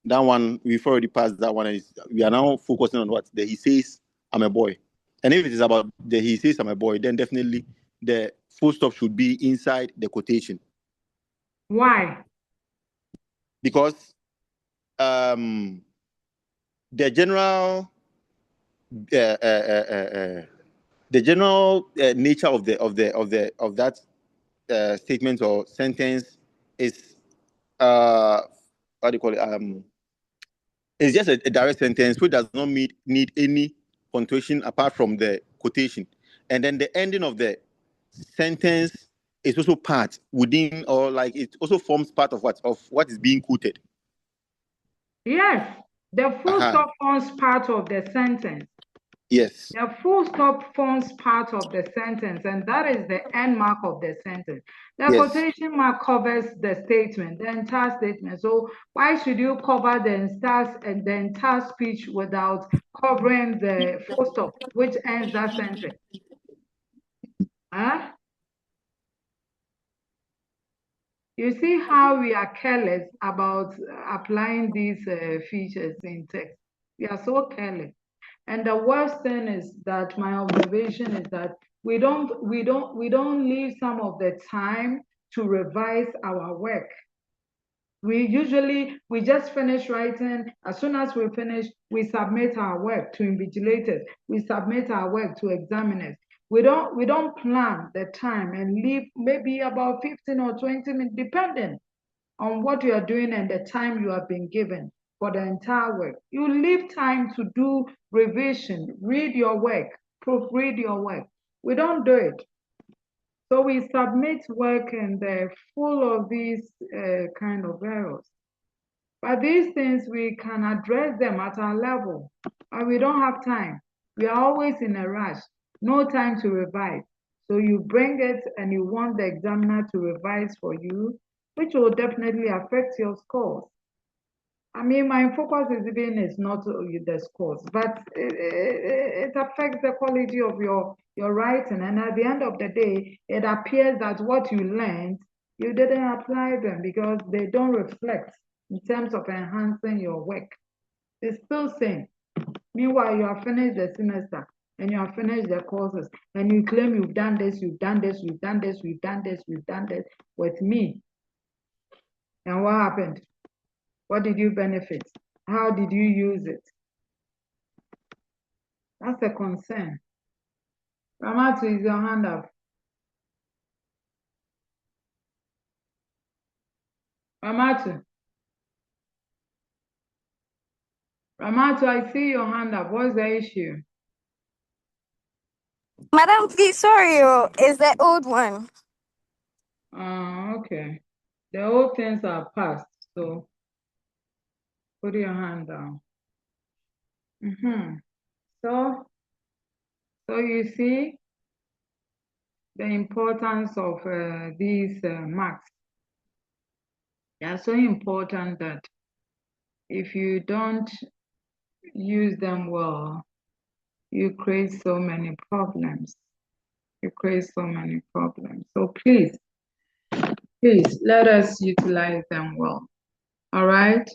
one we've already passed that one. We are now focusing on what he says, I'm a boy. And if it is about the he says I'm a boy, then definitely the full stop should be inside the quotation. Why? Because the general nature of that statement or sentence is what do you call it? It's just a direct sentence which does not need any punctuation apart from the quotation. And then the ending of the sentence is also part within, or like it also forms part of what is being quoted. Yes, the full stop forms part of the sentence. Yes. The full stop forms part of the sentence, and that is the end mark of the sentence. The quotation mark covers the statement, the entire statement. So why should you cover the entire speech without covering the full stop, which ends that sentence? Huh? You see how we are careless about applying these features in text. We are so careless. And the worst thing is that my observation is that we don't leave some of the time to revise our work. We just finish writing. As soon as we finish, we submit our work to invigilators. We submit our work to examiners. We don't plan the time and leave maybe about 15 or 20 minutes, depending on what you are doing and the time you have been given for the entire work. You leave time to do revision, read your work, proofread your work. We don't do it. So we submit work and they're full of these kind of errors. But these things, we can address them at our level, and we don't have time. We are always in a rush, no time to revise. So you bring it and you want the examiner to revise for you, which will definitely affect your scores. I mean, my focus is not the scores, but it affects the quality of your writing. And at the end of the day, it appears that what you learned, you didn't apply them because they don't reflect in terms of enhancing your work. It's still same. Meanwhile, you have finished the semester and you have finished the courses and you claim you've done this, you've done this, you've done this, you've done this, you've done this with me. And what happened? What did you benefit? How did you use it? That's a concern. Ramatu, is your hand up? Ramatu. Ramatu, I see your hand up. What's the issue? Madam, please, sorry, it's the old one. Okay. The old things are past, so put your hand down. So you see the importance of these marks. They are so important that if you don't use them well, you create so many problems. You create so many problems. So please let us utilize them well. All right?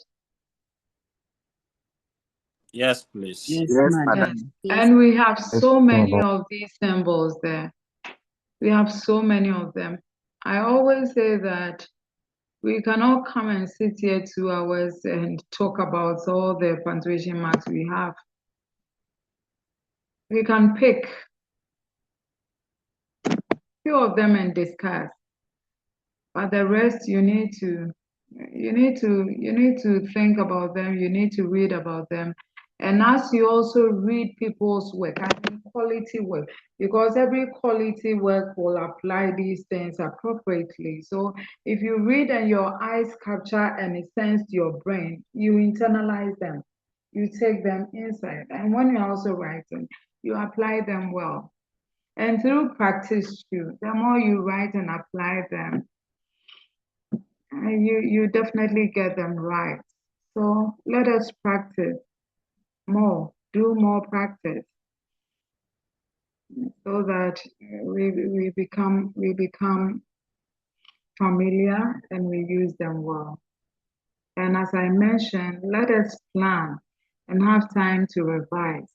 Yes, please. Yes, madam. And we have so many of these symbols there. We have so many of them. I always say that we cannot come and sit here 2 hours and talk about all the punctuation marks we have. We can pick few of them and discuss, but the rest you need to think about them. You need to read about them, And as you also read people's work, I mean quality work, because every quality work will apply these things appropriately. So if you read and your eyes capture and it sends to your brain, you internalize them, you take them inside. And when you're also writing, you apply them well. And through practice too, the more you write and apply them, you definitely get them right. So let us practice more, do more practice, so that we become familiar and we use them well. And as I mentioned, let us plan and have time to revise.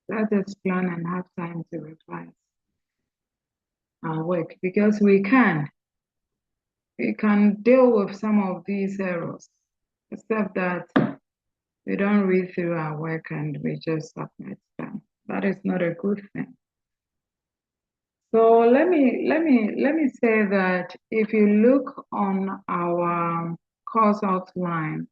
Let us plan and have time to revise our work, because we can deal with some of these errors, except that we don't read through our work and we just submit them. That is not a good thing. So let me say that if you look on our course outline,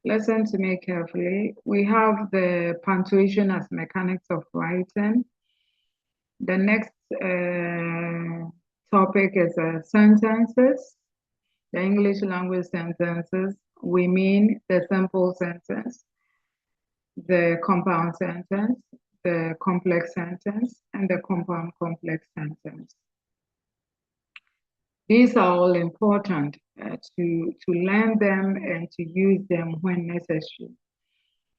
listen to me carefully. We have the punctuation as mechanics of writing. The next topic is sentences, the English language sentences. We mean the simple sentence, the compound sentence, the complex sentence, and the compound complex sentence. These are all important to learn them and to use them when necessary.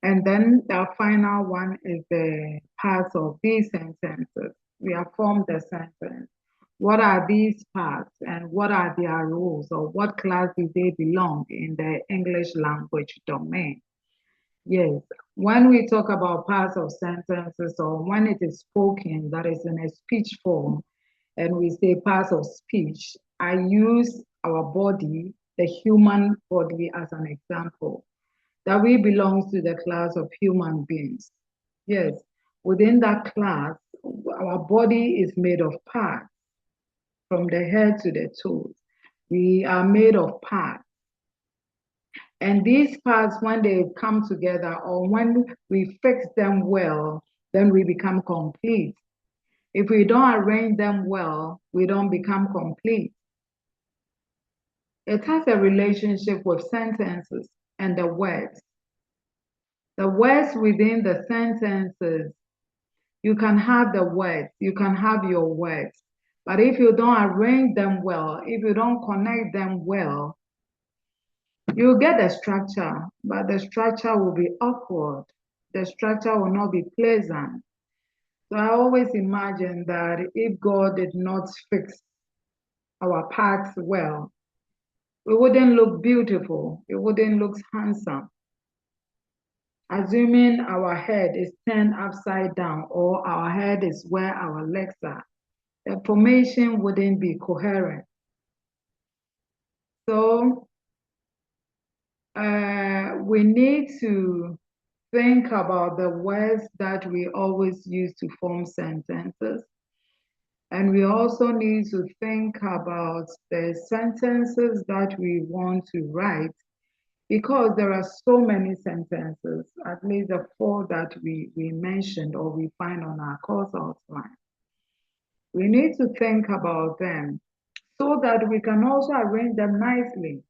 And then the final one is the parts of these sentences. We have formed the sentence. What are these parts and what are their roles, or what class do they belong in the English language domain? Yes, when we talk about parts of sentences, or when it is spoken, that is in a speech form, and we say parts of speech, I use our body, the human body, as an example, that we belong to the class of human beings. Yes, within that class, our body is made of parts, from the head to the toes. We are made of parts. And these parts, when they come together, or when we fix them well, then we become complete. If we don't arrange them well, we don't become complete. It has a relationship with sentences and the words. The words within the sentences, you can have the words, you can have your words, but if you don't arrange them well, if you don't connect them well, you get the structure, but the structure will be awkward. The structure will not be pleasant. So I always imagine that if God did not fix our parts well, we wouldn't look beautiful, it wouldn't look handsome. Assuming our head is turned upside down, or our head is where our legs are, the formation wouldn't be coherent. So we need to think about the words that we always use to form sentences. And we also need to think about the sentences that we want to write, because there are so many sentences, at least the 4 that we mentioned or we find on our course outline. We need to think about them so that we can also arrange them nicely,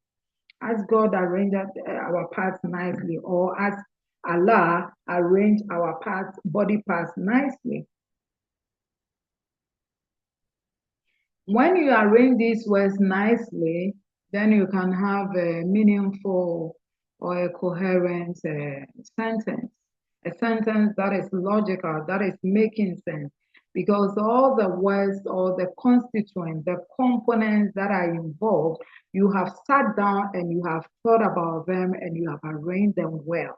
as God arranged our parts nicely, or as Allah arranged our parts, body parts nicely. When you arrange these words nicely, then you can have a meaningful or a coherent sentence, a sentence that is logical, that is making sense, because all the words or the constituents, the components that are involved, you have sat down and you have thought about them and you have arranged them well.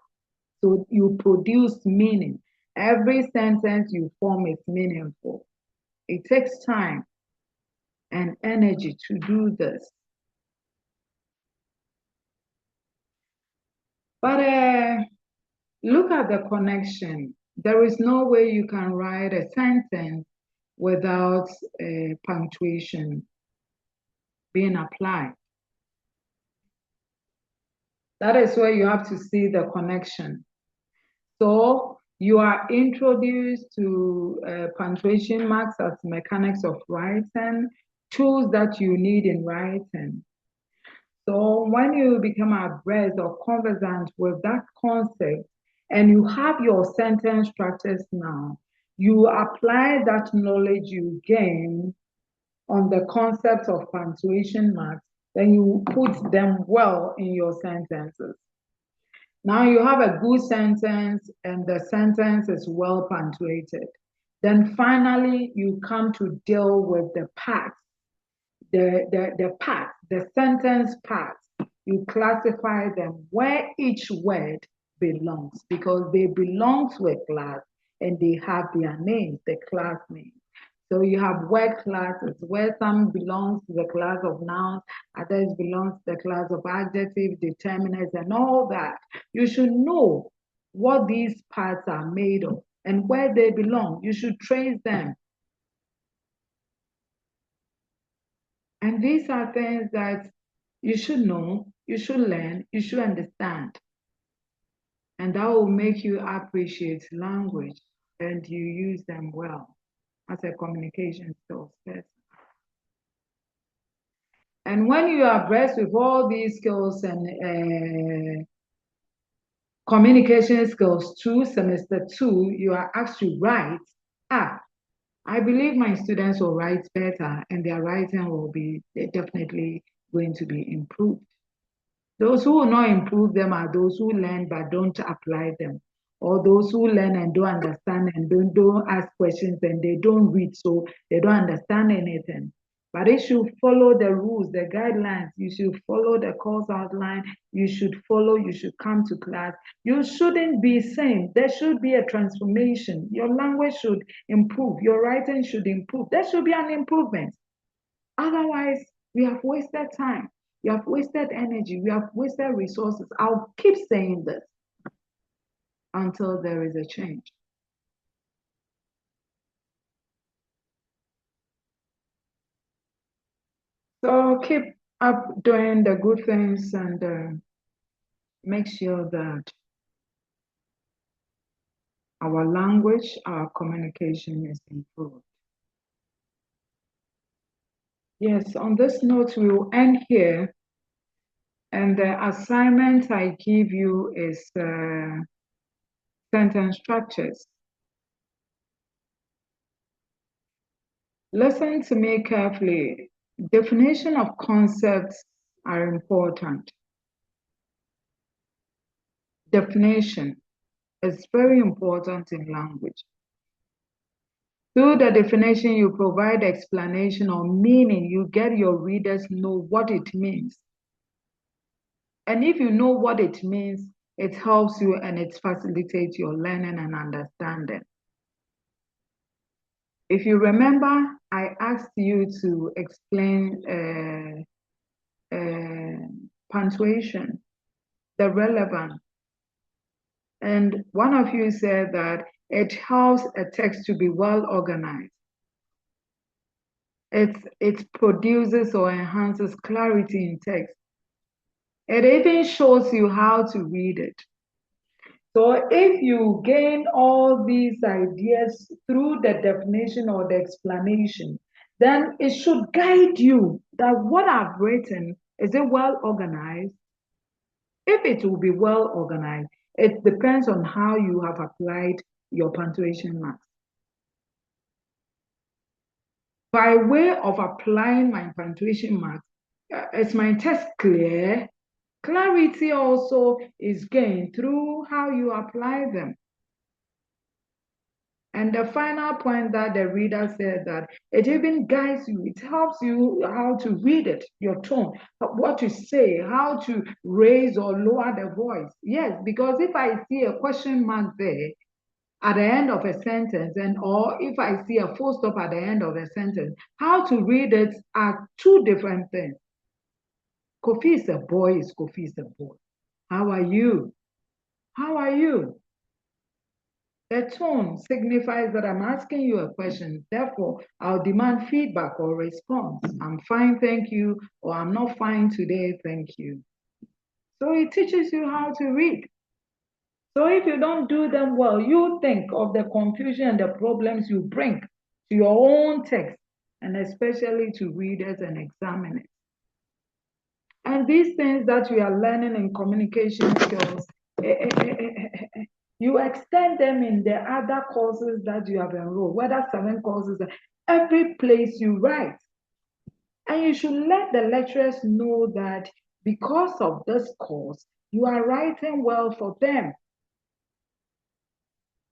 So you produce meaning. Every sentence you form is meaningful. It takes time and energy to do this. But look at the connection. There is no way you can write a sentence without punctuation being applied. That is where you have to see the connection. So you are introduced to punctuation marks as mechanics of writing, tools that you need in writing. So when you become abreast or conversant with that concept and you have your sentence structures now, you apply that knowledge you gain on the concept of punctuation marks, then you put them well in your sentences. Now you have a good sentence and the sentence is well punctuated. Then finally, you come to deal with the parts, the sentence parts. You classify them where each word belongs because they belong to a class and they have their names, the class names. So you have word classes where some belongs to the class of nouns, others belongs to the class of adjectives, determinants, and all that. You should know what these parts are made of and where they belong. You should trace them. And these are things that you should know, you should learn, you should understand. And that will make you appreciate language and you use them well as a communication skills person. And when you are blessed with all these skills and communication skills through semester 2, you are asked to write. I believe my students will write better and their writing will be definitely going to be improved. Those who will not improve them are those who learn but don't apply them, or those who learn and don't understand and don't ask questions and they don't read, so they don't understand anything. But they should follow the rules, the guidelines. You should follow the course outline. You should follow, you should come to class. You shouldn't be same. There should be a transformation. Your language should improve. Your writing should improve. There should be an improvement. Otherwise, we have wasted time. We have wasted energy. We have wasted resources. I'll keep saying this until there is a change. So keep up doing the good things and make sure that our language, our communication is improved. Yes, on this note, we will end here. And the assignment I give you is sentence structures. Listen to me carefully. Definition of concepts are important. Definition is very important in language. Through the definition, you provide explanation or meaning. You get your readers know what it means. And if you know what it means, it helps you and it facilitates your learning and understanding. If you remember, I asked you to explain punctuation, the relevance. And one of you said that it helps a text to be well organized. It produces or enhances clarity in text. It even shows you how to read it. So if you gain all these ideas through the definition or the explanation, then it should guide you that what I've written, is it well organized? If it will be well organized, it depends on how you have applied your punctuation marks. By way of applying my punctuation marks, is my text clear? Clarity also is gained through how you apply them. And the final point that the reader said that it even guides you, it helps you how to read it, your tone, what to say, how to raise or lower the voice. Yes, because if I see a question mark there at the end of a sentence, or if I see a full stop at the end of a sentence, how to read it are two different things. Kofi is a boy, Kofi is a boy. How are you? How are you? The tone signifies that I'm asking you a question. Therefore, I'll demand feedback or response. I'm fine, thank you, or I'm not fine today, thank you. So it teaches you how to read. So if you don't do them well, you think of the confusion and the problems you bring to your own text, and especially to readers and examiners. And these things that we are learning in communication skills, you extend them in the other courses that you have enrolled, whether 7 courses, every place you write. And you should let the lecturers know that because of this course, you are writing well for them.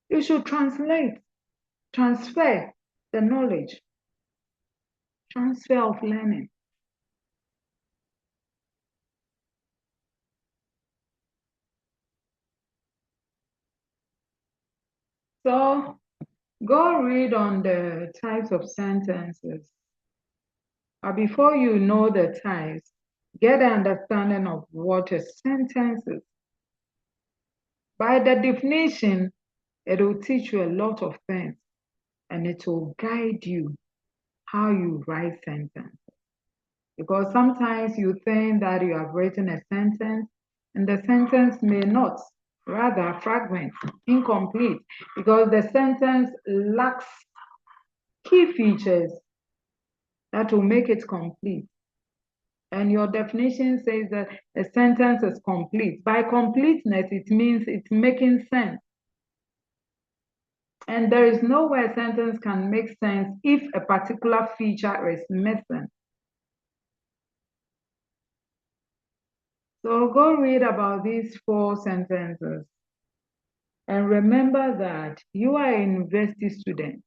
You should transfer the knowledge, transfer of learning. So go read on the types of sentences. But before you know the types, get an understanding of what a sentence is. By the definition, it will teach you a lot of things, and it will guide you how you write sentences. Because sometimes you think that you have written a sentence, and the sentence may not, rather fragment, incomplete, because the sentence lacks key features that will make it complete. And your definition says that a sentence is complete. By completeness, it means it's making sense. And there is no way a sentence can make sense if a particular feature is missing. So go read about these 4 sentences. And remember that you are a university student.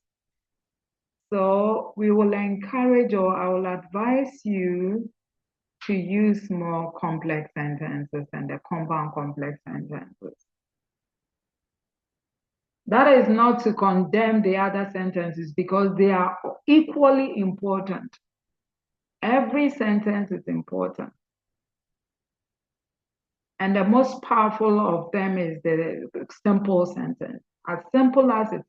So we will encourage, or I will advise you to use more complex sentences and the compound complex sentences. That is not to condemn the other sentences, because they are equally important. Every sentence is important. And the most powerful of them is the simple sentence. As simple as it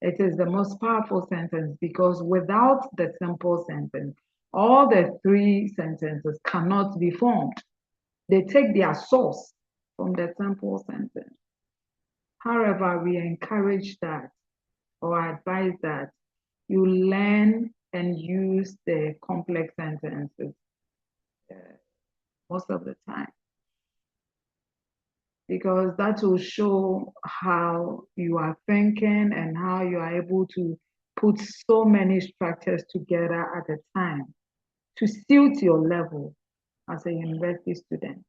is the most powerful sentence, because without the simple sentence, all the 3 sentences cannot be formed. They take their source from the simple sentence. However, we encourage that, or advise that you learn and use the complex sentences most of the time, because that will show how you are thinking and how you are able to put so many structures together at a time to suit your level as a university student.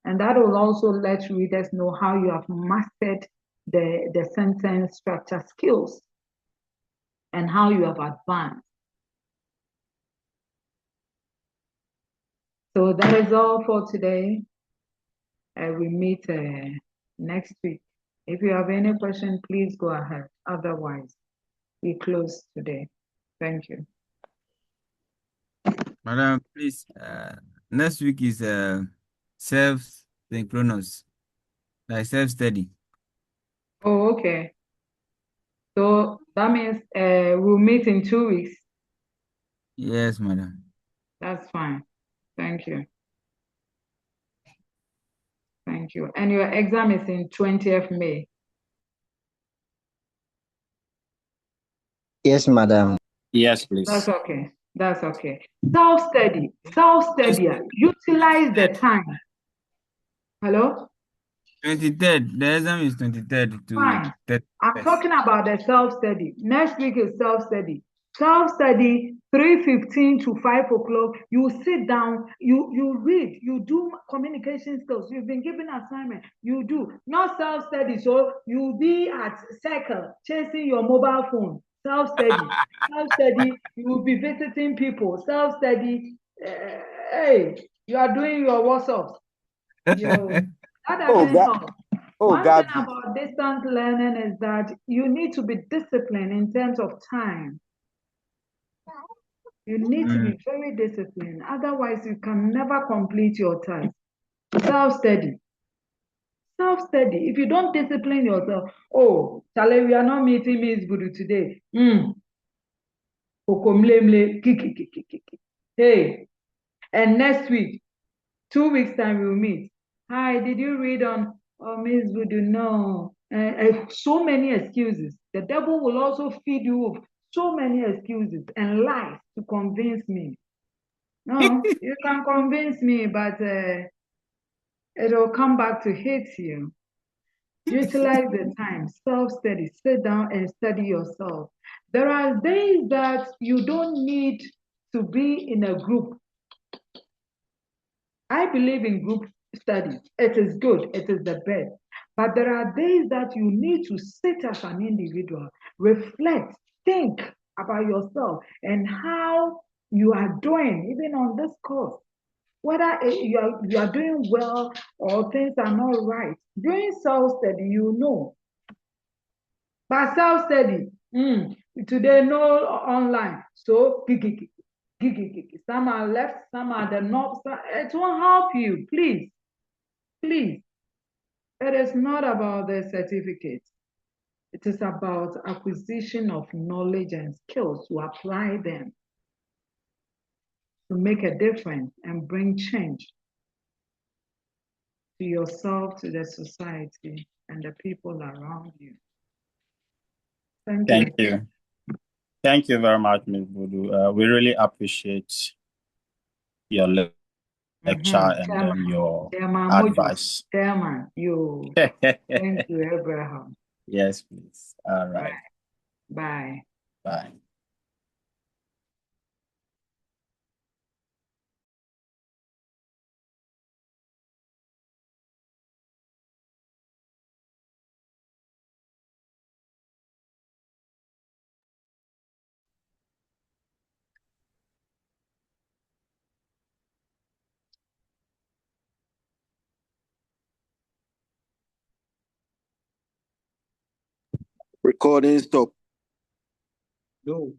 And that will also let readers know how you have mastered the sentence structure skills and how you have advanced. So that is all for today. We meet next week. If you have any question, please go ahead. Otherwise, we close today. Thank you. Madam, please, next week is self-synchronous, like self-study. Oh, okay. So that means we'll meet in 2 weeks. Yes, madam. That's fine. Thank you. Thank you. And your exam is in 20th May. Yes, madam. Yes, please. That's okay. That's okay. Self-study. Self-study. Utilize the time. Hello? 23rd. The exam is 23rd to Fine. 31st. I'm talking about the self-study. Next week is self-study. Self-study, 3:15 to 5 o'clock. You sit down, you read, you do communication skills. You've been given assignment, you do. Not self-study, so you'll be at circle, chasing your mobile phone. Self-study. Self-study, you will be visiting people. Self-study, hey, you are doing your WhatsApps. That doesn't help. One thing about distance learning is that you need to be disciplined in terms of time. You need to be very disciplined. Otherwise, you can never complete your task. Self-study. Self-study. If you don't discipline yourself, oh, Charlie, we are not meeting Miss Budu today. Hey, and next week, 2 weeks time, we'll meet. Hi, did you read on Oh, Miss Budu, no. So many excuses. The devil will also feed you with so many excuses and lies to convince me. No, you can convince me, but it'll come back to hit you. Utilize the time, self-study, sit down and study yourself. There are days that you don't need to be in a group. I believe in group studies. It is good, it is the best. But there are days that you need to sit as an individual, reflect, think about yourself and how you are doing, even on this course. Whether you are doing well or things are not right. During self-study, you know. But self-study, today no online. So, some are left, some are the north. It won't help you, please. Please. It is not about the certificate. It is about acquisition of knowledge and skills to apply them to make a difference and bring change to yourself, to the society, and the people around you. Thank you. Thank you. Thank you very much, Ms. Budu. We really appreciate your lecture and then your advice. Chairman, you. Thank you, Abraham. Yes, please. All right. Bye. Bye. Recording stop. No.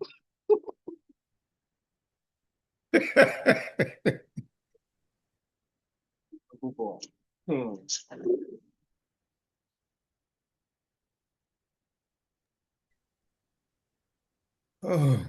Oh.